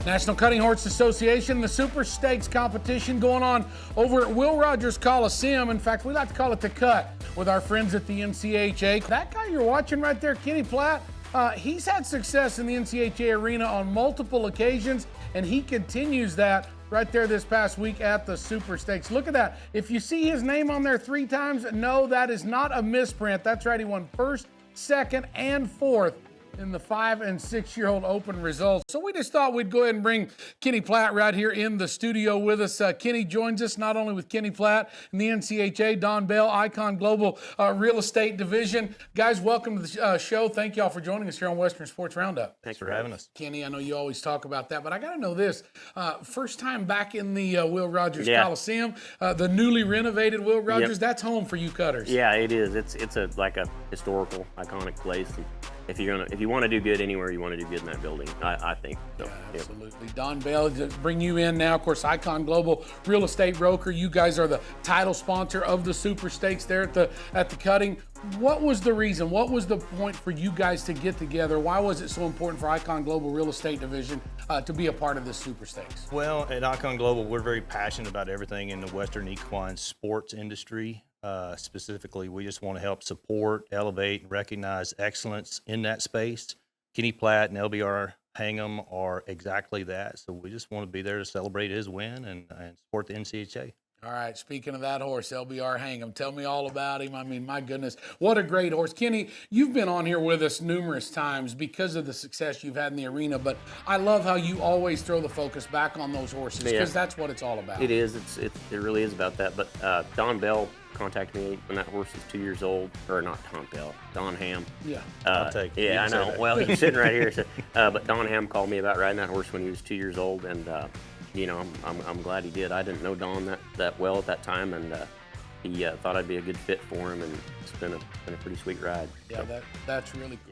National Cutting Horse Association, the Super Stakes competition going on over at Will Rogers Coliseum. In fact, we like to call it the Cut with our friends at the NCHA. That guy you're watching right there, Kenny Platt, he's had success in the NCHA arena on multiple occasions, and he continues that right there this past week at the Super Stakes. Look at that. If you see his name on there 3 times, no, that is not a misprint. That's right, he won first, second, and fourth in the 5- and 6-year-old open results. So we just thought we'd go ahead and bring Kenny Platt right here in the studio with us. Kenny joins us not only with Kenny Platt and the NCHA, Don Bell, Icon Global Real Estate Division. Guys, welcome to the show. Thank you all for joining us here on Western Sports Roundup. Thanks for having us. Kenny, I know you always talk about that, but I got to know this. First time back in the Will Rogers Coliseum, the newly renovated Will Rogers, that's home for you cutters. Yeah, it is. It's like a historical, iconic place. If you want to do good anywhere, you want to do good in that building, I think. So, yeah, absolutely. Don Bell, to bring you in now, of course, Icon Global Real Estate Broker. You guys are the title sponsor of the Super Stakes there at the cutting. What was the reason? What was the point for you guys to get together? Why was it so important for Icon Global Real Estate Division to be a part of this Super Stakes? Well, at Icon Global, we're very passionate about everything in the Western equine sports industry. Specifically, we just want to help support, elevate, and recognize excellence in that space. Kenny Platt and LBR Hangem are exactly that. So we just want to be there to celebrate his win and support the NCHA. All right, speaking of that horse, LBR Hangem, tell me all about him. I mean, my goodness, what a great horse. Kenny, you've been on here with us numerous times because of the success you've had in the arena, but I love how you always throw the focus back on those horses because that's what it's all about. It is. It really is about that. But Don Bell contacted me when that horse was 2 years old, or not Don Bell, Don Ham. Yeah. I'll take it. Yeah, I know. Well, he's sitting right here. So, but Don Ham called me about riding that horse when he was 2 years old, and you know, I'm glad he did. I didn't know Don that well at that time, and he thought I'd be a good fit for him, and it's been a pretty sweet ride. Yeah, so. that's really cool.